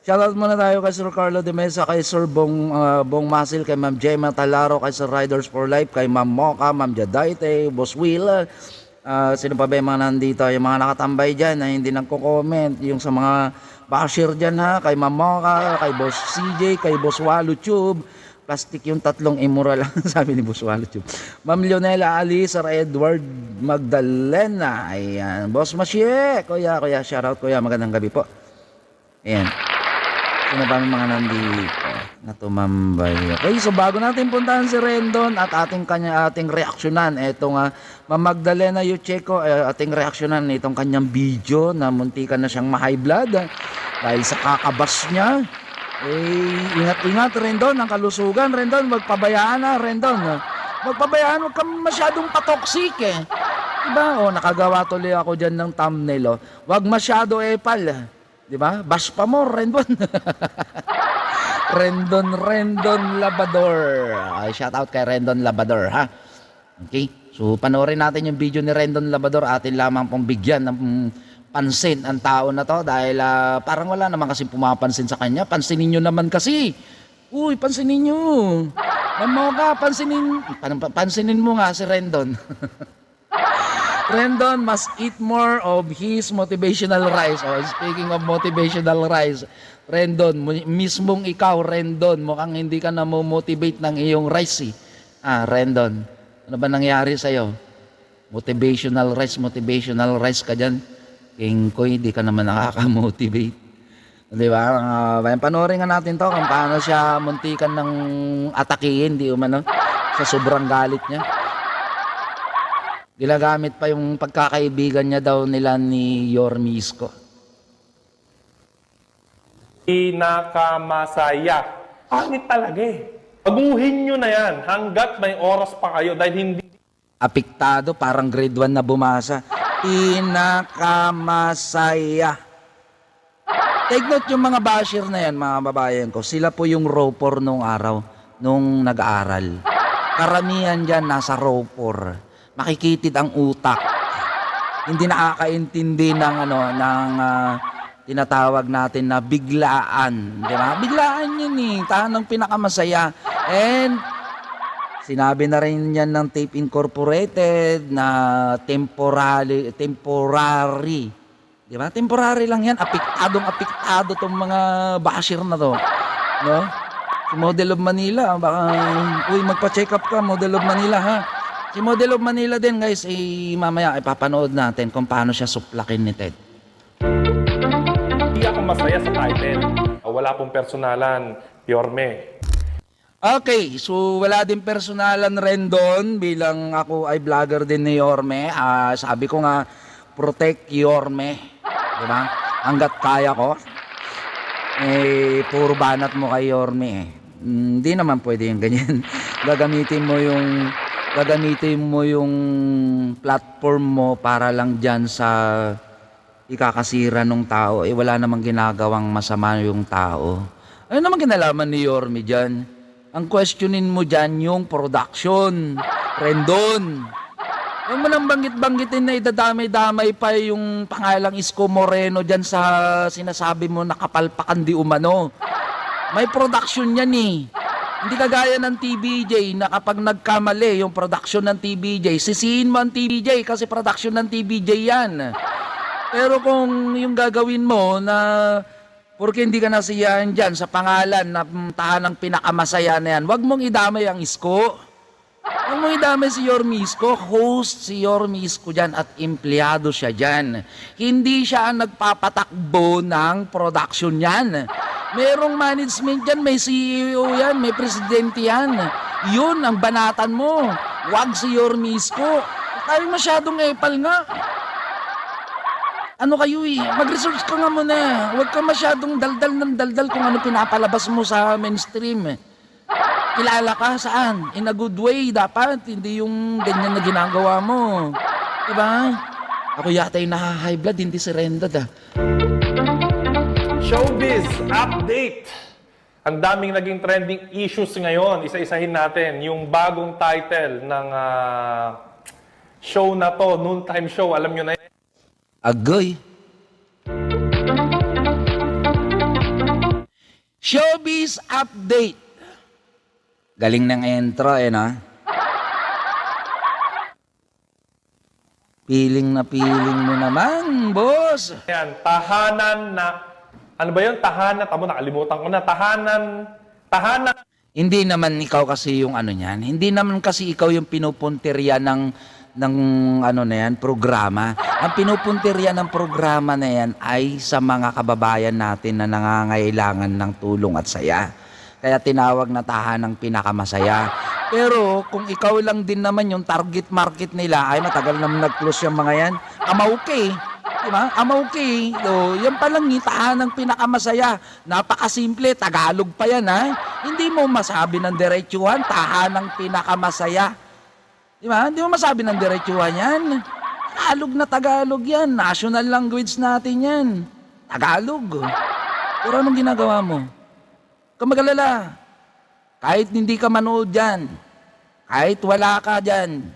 Shoutout muna tayo kay Sir Carlo de Mesa, kay Sir Bong Masil, kay Ma'am Gemma Talaro, kay Sir Riders for Life, kay Ma'am Mocha, Ma'am Jadaite, Boss Will. Sino pa ba yung mga nandito? Yung mga nakatambay dyan na hindi nagko-comment. Yung sa mga basher dyan ha, kay Ma'am Mocha, kay Boss CJ, kay Boss Walo Tube. Plastic yung tatlong immoral lang, sabi ni Boss Walo Tube. Ma'am Leonela Ali, Sir Edward Magdalena. Ayan. Boss Masye, kuya, shoutout kuya. Magandang gabi po. Ayan. Sino ba mga nandito na tumambay? Okay, so bago natin puntahan si Rendon at ating reaksyonan, etong Ma'am Magdalena Yucheco, ating reaksyonan itong kanyang video na muntikan na siyang ma-high blood dahil sa kakabas niya. Ingat-ingat Rendon ang kalusugan. Rendon, magpabayaan na Rendon. Magpabayaan, huwag kang masyadong patoksik Diba? Nakagawa tuloy ako dyan ng thumbnail. Huwag masyado epal. Diba? Bash pa mo, Rendon. Rendon Labador. Ay, shout out kay Rendon Labador, ha? Okay? So, panoorin natin yung video ni Rendon Labador. Atin lamang pong bigyan ng pansin ang tao na to dahil parang wala naman kasi pumapansin sa kanya. Pansinin nyo naman kasi. Uy, pansinin nyo. Mamoka, pansinin mo nga si Rendon. Rendon must eat more of his motivational rice. Speaking of motivational rice, Rendon, mismong ikaw, Rendon, mukhang hindi ka na motivate ng iyong rice. Rendon, ano ba nangyari sa'yo? Motivational rice ka dyan. King Koy, di ka naman nakaka-motivate. Di ba? Panoorin nga natin to kung paano siya muntikan ng atakihin, di umano, sa sobrang galit niya. Ginagamit pa yung pagkakaibigan niya daw nila ni Yorme Isko. Pinakamasaya. Pangit talaga Baguhin nyo na yan hanggat may oras pa kayo dahil hindi... Apektado, parang grade 1 na bumasa. Pinakamasaya. Take note yung mga basher na yan, mga babayan ko. Sila po yung ropor nung araw, nung nag-aaral. Karamihan dyan nasa ropor. Makikitid ang utak. Hindi nakakaintindi ng tinatawag natin na biglaan, di ba? Biglaan yun tanong pinakamasaya. And sinabi na rin yan ng Tape Incorporated na temporary, di ba? Temporary lang yan. Apektado tong mga basher na to, no? Si Model of Manila, baka magpa-check up ka, Model of Manila, ha? Si Model of Manila din, guys, mamaya ipapanood natin kung paano siya suplakin ni Ted. Hindi ako masaya sa title. Wala pong personalan, Yorme. Okay, so wala din personalan Rendon bilang ako ay vlogger din ni Yorme. Sabi ko nga, protect Yorme. Diba? Hanggat kaya ko. Puro banat mo kay Yorme Hindi naman pwede yung ganyan. Gagamitin mo yung platform mo para lang dyan sa ikakasira ng tao. Wala namang ginagawang masama yung tao. Ano naman kinalaman ni Yorme dyan? Ang questionin mo dyan yung production. Rendon. Huwag mo nang banggit-banggitin na idadamay-damay pa yung pangalang Isko Moreno dyan sa sinasabi mo na kapalpakan di umano. May production yan Hindi kagaya ng TVJ na kapag nagkamali yung production ng TVJ, sisihin mo ang TVJ kasi production ng TVJ yan. Pero kung yung gagawin mo na porque hindi ka nasiyahan dyan sa pangalan na tahanang pinakamasaya na yan, wag mong idamay ang Isko. Huwag mong idamay si Yorme Isko. Host si Yorme Isko dyan at empleyado siya dyan. Hindi siya ang nagpapatakbo ng production yan. Merong management dyan, may CEO yan, may presidente yan. Yun ang banatan mo. Wag si Yorme Isko. Tayo masyadong epal nga. Ano kayo mag-research ka nga muna. Huwag ka masyadong daldal ng daldal kung ano pinapalabas mo sa mainstream. Kilala ka saan? In a good way dapat, hindi yung ganyan na ginagawa mo. Diba? Ako yata yung high blood, hindi si Rendon Showbiz Update. Ang daming naging trending issues ngayon. Isa-isahin natin yung bagong title ng show na to, Noontime Show. Alam nyo na yun. Agoy. Showbiz update. Galing ng intro no? Piling na piling mo naman, boss. Yan, tahanan na, ano ba yun? Tahanan, tamo nakalimutan ko na, tahanan. Hindi naman ikaw kasi yung ano niyan. Hindi naman kasi ikaw yung pinupuntirya ng ano na yan, programa. Ang pinupuntirya ng programa na yan ay sa mga kababayan natin na nangangailangan ng tulong at saya. Kaya tinawag na tahanang pinakamasaya. Pero kung ikaw lang din naman yung target market nila, ay matagal naman nag-close yung mga yan, amauke. Diba? Amauke. So, yan palang tahanang pinakamasaya. Napakasimple, Tagalog pa yan ha. Hindi mo masabi ng diretsuhan, tahanang pinakamasaya. Diba? Hindi mo masabi ng diretsuhan yan. Tagalog na Tagalog yan. National language natin yan. Tagalog. Pero anong ginagawa mo? Kamagalala. Kahit hindi ka manood dyan, kahit wala ka dyan,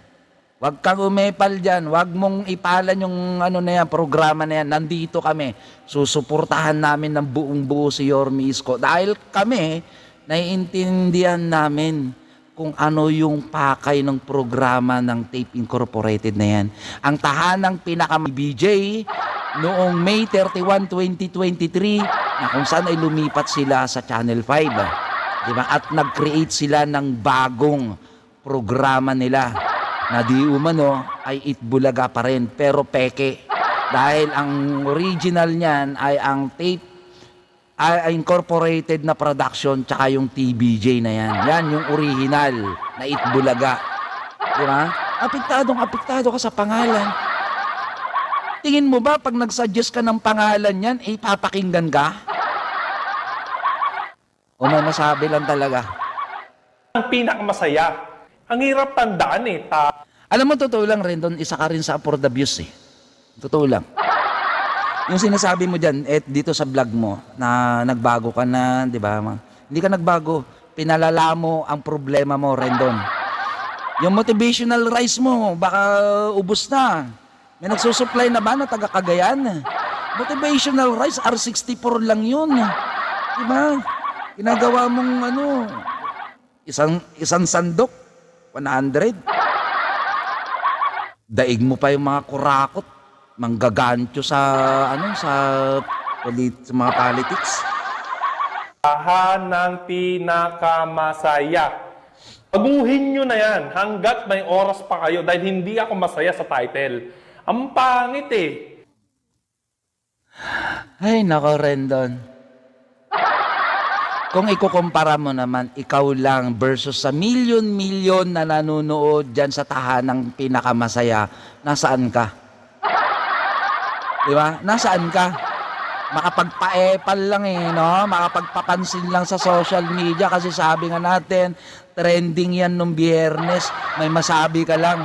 huwag kang umepal dyan, huwag mong ipalan yung ano na yan, programa na yan, nandito kami. Susuportahan namin ng buong buo si Yorme Isko. Dahil kami, naiintindihan namin kung ano yung pakay ng programa ng Tape Incorporated na yan. Ang tahanang pinaka-BJ noong May 31, 2023 na kung saan ay lumipat sila sa Channel 5. Diba? At nag-create sila ng bagong programa nila na di umano ay Itbulaga pa rin pero peke. Dahil ang original niyan ay ang Tape Incorporated na production tsaka yung TBJ na yan. Yan yung original na Itbulaga. Diba? Apektado ka sa pangalan. Tingin mo ba pag nag-suggest ka ng pangalan yan, papakinggan ka? O may masabi lang talaga? Ang pinakamasaya. Ang hirap tandaan Alam mo, totoo lang rin doon, isa ka rin sa for the views eh. Totoo lang. Yung sinasabi mo dyan, dito sa vlog mo, na nagbago ka na, di ba? Hindi ka nagbago. Pinalala mo ang problema mo, Rendon. Yung motivational rice mo, baka ubos na. May nagsusupply na ba na taga Cagayan? Motivational rice, R64 lang yun. Di ba? Ginagawa mong isang sandok, 100. Daig mo pa yung mga kurakot, manggagancho sa mga politics. Tahanang pinakamasaya. Baguhin nyo na yan hanggat may oras pa kayo dahil hindi ako masaya sa title. Ang pangit Ay, nako, Rendon. Kung ikukumpara mo naman, ikaw lang versus sa milyon-milyon na nanonood dyan sa tahanang pinakamasaya, nasaan ka? Di ba? Nasaan ka? Makapagpa-epal lang no? Makapagpapansin lang sa social media kasi sabi nga natin, trending yan nung Biyernes. May masabi ka lang.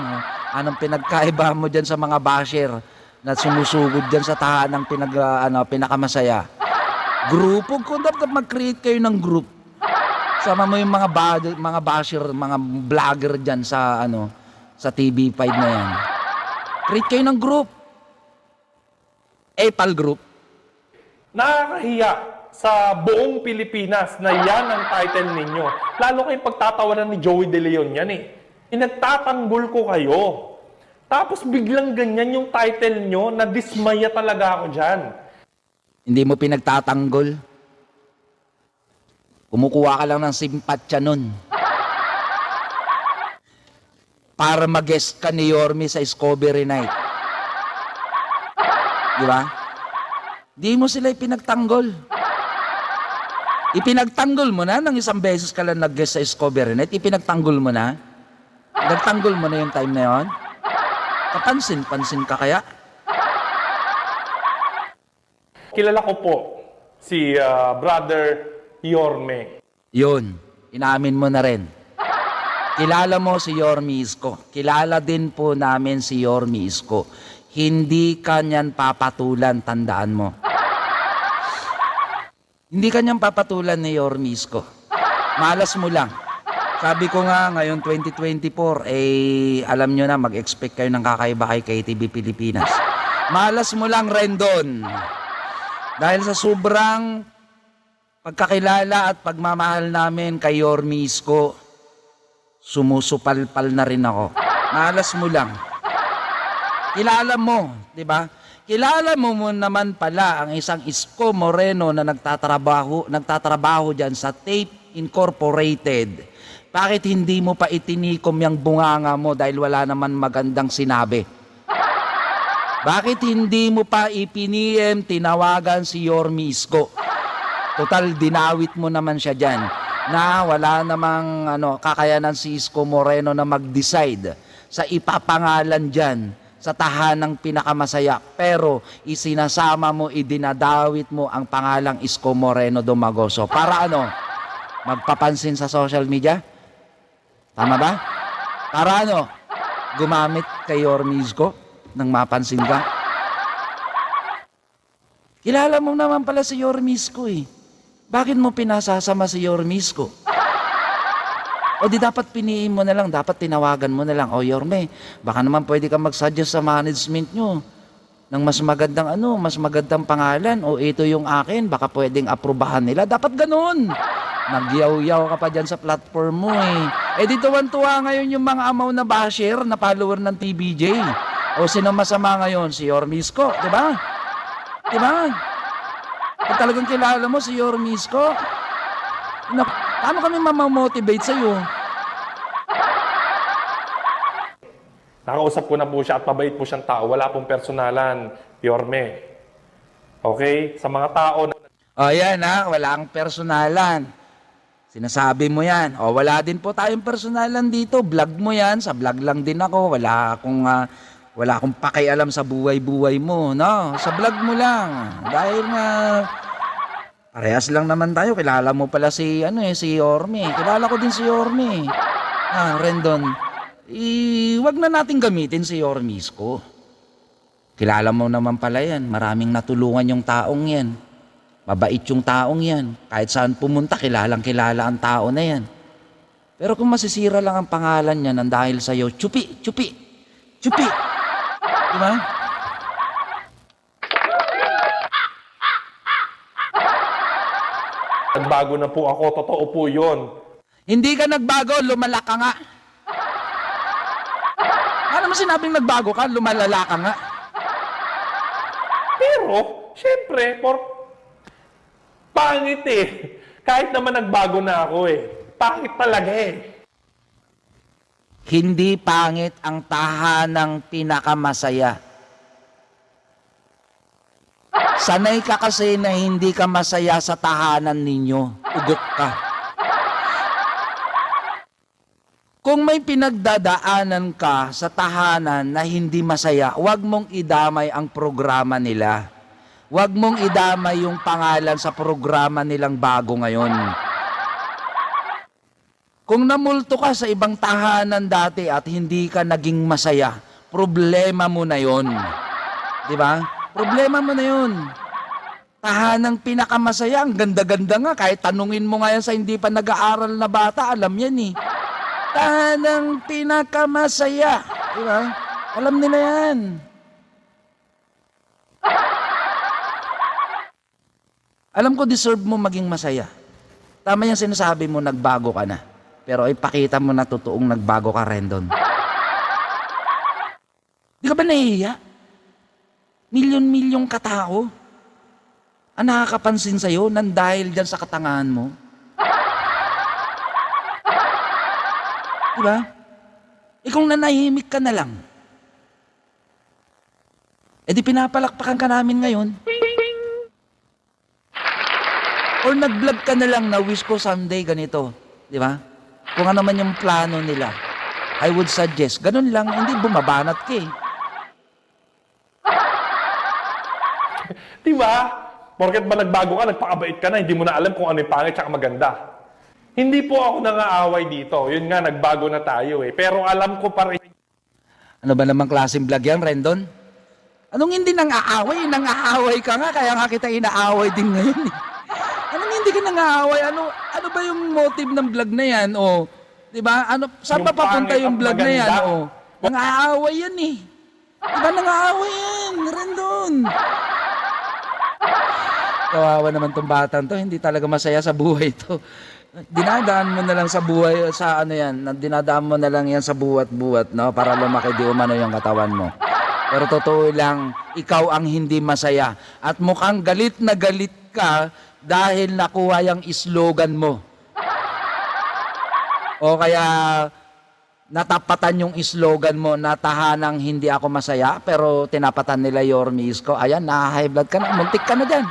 Anong pinagkaiba mo dyan sa mga basher na sumusugod dyan sa tahanang pinakamasaya? Grupo, kung dapat mag-create kayo ng group. Sama mo yung mga basher, mga vlogger dyan sa sa TV5 na yan. Create kayo ng group. Epal group. Nakakahiya sa buong Pilipinas na yan ang title ninyo. Lalo kayong pagtatawanan ni Joey De Leon yan Pinagtatanggol ko kayo. Tapos biglang ganyan yung title nyo, na dismaya talaga ako dyan. Hindi mo pinagtatanggol. Kumukuha ka lang ng simpatsya nun. Para mag-guest ka ni Yorme sa Discovery Night. Di ba? Di mo sila ipinagtanggol. Ipinagtanggol mo na nang isang beses ka lang nag-guest sa Discovery Night. Ipinagtanggol mo na. Nagtanggol mo na yung time na yon. Kapansin-pansin ka kaya? Kilala ko po si Brother Yorme. Yun, inamin mo na rin. Kilala mo si Yorme Isko. Kilala din po namin si Yorme Isko. Hindi ka niyan papatulan, tandaan mo. Hindi ka niyan papatulan ni Yorme Isko. Malas mo lang. Sabi ko nga, ngayon 2024, alam nyo na, mag-expect kayo ng kakaiba kay KTV Pilipinas. Malas mo lang, Rendon. Dahil sa sobrang pagkakilala at pagmamahal namin kay Yorme Isko, sumusupalpal na rin ako. Malas mo lang. Kilala mo, di ba? Kilala mo naman pala ang isang Isko Moreno na nagtatrabaho dyan sa Tape Incorporated. Bakit hindi mo pa itinikom yung bunganga mo dahil wala naman magandang sinabi? Bakit hindi mo pa ipiniem tinawagan si Yorme Isko? Total, dinawit mo naman siya dyan na wala namang kakayanan si Isko Moreno na mag-decide sa ipapangalan dyan sa tahanang pinakamasaya. Pero isinasama mo, idinadawit mo ang pangalang Isko Moreno Domagoso. Para magpapansin sa social media? Tama ba? Para gumamit kay Yorme Isko nang mapansin ka? Kilala mo naman pala si Yorme Isko eh. Bakit mo pinasasama si Yorme Isko? O di dapat piniin mo na lang, dapat tinawagan mo na lang, o Yorme, baka naman pwede ka mag-suggest sa management nyo ng mas magandang pangalan, o ito yung akin, baka pwedeng aprubahan nila. Dapat ganun. Nagyaw-yaw ka pa dyan sa platform mo eh. Eh di tuwan-tuwa ngayon yung mga amaw na basher na follower ng TBJ. O sino masama ngayon? Si Yorme Isko, di ba? Di ba? Kung talagang kilala mo si Yorme Isko, paano kami mamamotivate sa'yo? Nakausap ko na po siya at mabait po siyang tao. Wala pong personalan, Yorme. Okay? Sa mga tao na... O yan wala ang personalan. Sinasabi mo yan. O wala din po tayong personalan dito. Vlog mo yan. Sa vlog lang din ako. Wala akong pakialam sa buhay-buhay mo. No? Sa vlog mo lang. Dahil parehas lang naman tayo. Kilala mo pala si Yorme. Kilala ko din si Yorme. Rendon. Wag na natin gamitin si Yorme Isko. Kilala mo naman pala yan. Maraming natulungan yung taong yan. Mabait yung taong yan. Kahit saan pumunta, kilala ang tao na yan. Pero kung masisira lang ang pangalan niya nang dahil sa'yo, chupi. Diba? Nagbago na po ako. Totoo po yun. Hindi ka nagbago, lumala ka nga. Ano mo sinabing nagbago ka, lumalala ka nga? Pero, syempre, pangit eh. Kahit naman nagbago na ako eh. Pangit talaga eh. Hindi pangit ang tahanang pinakamasaya. Sanay ka kasi na hindi ka masaya sa tahanan ninyo. Ugok ka. Kung may pinagdadaanan ka sa tahanan na hindi masaya, huwag mong idamay ang programa nila. Huwag mong idamay yung pangalan sa programa nilang bago ngayon. Kung namulto ka sa ibang tahanan dati at hindi ka naging masaya, problema mo na yon. Di ba? Problema mo na yon. Tahanang pinakamasaya, ang ganda-ganda nga. Kahit tanungin mo nga yan sa hindi pa nag-aaral na bata, alam yan eh. Tahanang pinakamasaya. Di ba? Alam nila yan. Alam ko deserve mo maging masaya. Tama yung sinasabi mo, nagbago ka na. Pero ipakita mo na totoong nagbago ka, Rendon. Di ka ba nahihiya? Milyon-milyong katao ang nakakapansin sa'yo nang dahil dyan sa katangahan mo. Di ba? Kung nanahimik ka na lang, di pinapalakpakan ka namin ngayon. Or nag-vlog ka na lang na wish ko someday ganito. Di ba? Kung ano man yung plano nila, I would suggest, ganun lang, hindi bumabanat ka eh. Di ba? Porket ba nagbago ka, nagpakabait ka na, hindi mo na alam kung ano yung pangit at maganda. Hindi po ako nangaaway dito. Yun nga, nagbago na tayo eh. Pero alam ko pa rin. Ano ba namang klaseng vlog yan, Rendon? Anong hindi nang-aaway? Nang-aaway ka nga, kaya nga kita inaaway din ngayon eh. Anong hindi ka nang-aaway? Ano ba yung motive ng vlog na yan? O, di ba? Saan ba papunta yung vlog na yan? O, nang-aaway yan eh. Di ba nang-aaway yan, Rendon? Kawawa naman tong batang to, hindi talaga masaya sa buhay to. Dinadaan mo na lang sa buhay, sa ano yan, dinadaan mo na lang yan sa buwat-buwat, no? Para lumaki di umano yung katawan mo. Pero totoo lang, ikaw ang hindi masaya. At mukhang galit na galit ka dahil nakuha yung slogan mo. O kaya natapatan yung slogan mo na tahanang hindi ako masaya, pero tinapatan nila Yorme Isko. Ayan, na-high blood ka na. Muntik ka na dyan.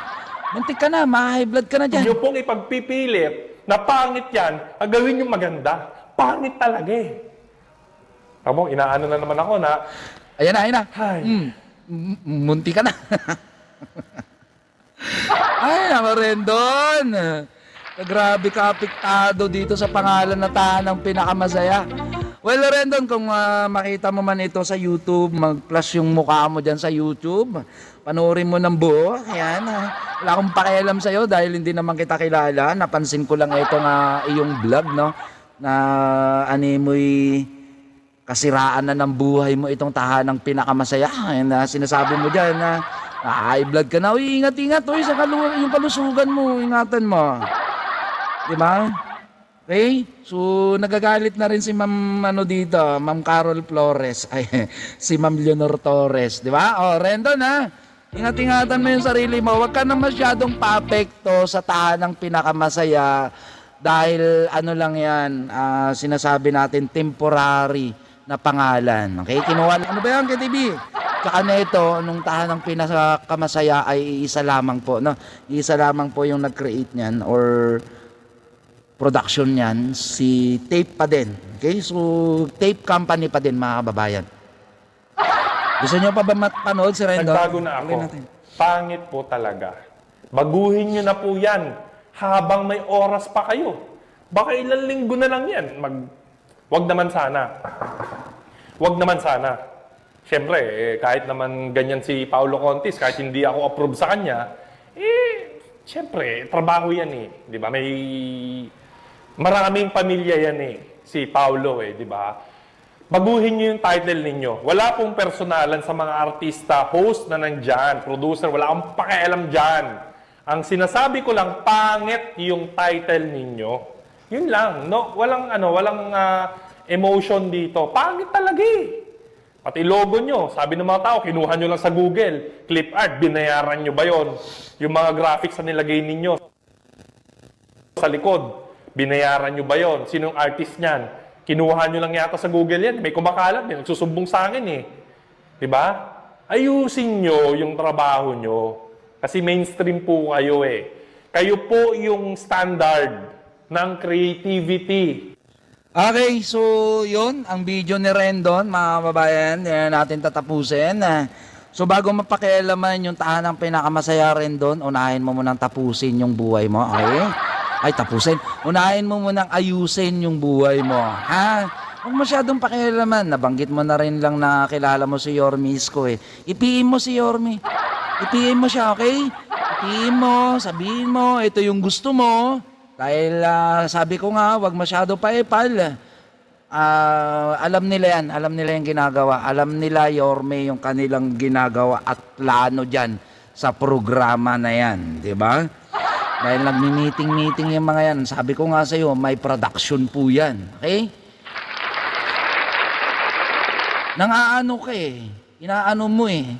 Muntik ka na, ma-high blood ka na dyan. Inyo pong ipagpipilit na pangit yan, gawin yung maganda. Pangit talaga eh. Tamo, inaano na naman ako na, Ayan na, ayan na. Ay. Muntik ka na. Ay, naman Rendon. Grabe ka apektado dito sa pangalan na tahanang pinakamasaya. Well, Rendon, kung makita mo man ito sa YouTube, mag-flash yung mukha mo dyan sa YouTube, panoorin mo ng buo. Ayan, wala akong pakialam sa'yo dahil hindi naman kita kilala. Napansin ko lang ito nga iyong vlog, no? Na animoy kasiraan na ng buhay mo itong tahanang pinakamasaya. Ayan, sinasabi mo dyan na high blood ka na. Uy, ingat-ingat. Uy, sa yung kalusugan mo, ingatan mo. Diba? Okay? So, nagagalit na rin si Ma'am dito, Ma'am Carol Flores. Ay, si Ma'am Leonor Torres. Diba? O, Rendon ha. Ingat-ingatan mo yung sarili mo. Huwag ka na masyadong papekto sa tahanang pinakamasaya dahil ano lang yan, sinasabi natin temporary na pangalan. Okay? Kinuha, ano ba yan, KTV? Tsaka na ito, nung tahanang pinakamasaya ay isa lamang po. No? Isa lamang po yung nag-create niyan or production niyan, si Tape pa din. Okay? So, Tape Company pa din, mga kababayan. Gusto niyo pa ba mapanood si Rendon? nagbago na ako. Pangit po talaga. Baguhin nyo na po yan habang may oras pa kayo. Baka ilang linggo na lang yan. Wag naman sana. Wag naman sana. Siyempre, kahit naman ganyan si Paulo Contis, kahit hindi ako approve sa kanya, siyempre, trabaho yan eh. Di ba? May maraming pamilya yan eh. Si Paulo eh, di ba? Baguhin nyo yung title ninyo. Wala pong personalan sa mga artista, host na nandyan, producer, wala akong pakialam dyan. Ang sinasabi ko lang, pangit yung title ninyo. Yun lang, no? Walang emotion dito. Pangit talaga eh. Pati logo nyo, sabi ng mga tao, kinuha nyo lang sa Google. Clip art, binayaran nyo ba yon? Yung mga graphics na nilagay ninyo sa likod, binayaran nyo ba yon? Sinong artist niyan? Kinuha nyo lang yata sa Google yan. May kumakalat, may nagsusumbong sa akin eh. Diba? Ayusin nyo yung trabaho nyo. Kasi mainstream po kayo eh. Kayo po yung standard ng creativity. Okay, so yun, ang video ni Rendon, mga kababayan, yan natin tatapusin. So bago mapakialaman yung tahanang pinakamasaya Rendon, unahin mo munang tapusin yung buhay mo, okay? Ay, tapusin. Unahin mo munang ayusin yung buhay mo, ha? Huwag masyadong pakialaman. Nabanggit mo na rin lang na kilala mo si Yorme Isko eh. Ipiin mo si Yorme. Ipiin mo siya, okay? Ipiin mo, sabihin mo, ito yung gusto mo. Dahil sabi ko nga, wag masyado paipal. Alam nila yan, alam nila yung ginagawa. Alam nila, Yorme, yung kanilang ginagawa at plano dyan sa programa na yan. Diba? Dahil nagmi-meeting yung mga yan. Sabi ko nga sa'yo, may production po yan. Okay? Nang aano ka eh. Inaano mo eh.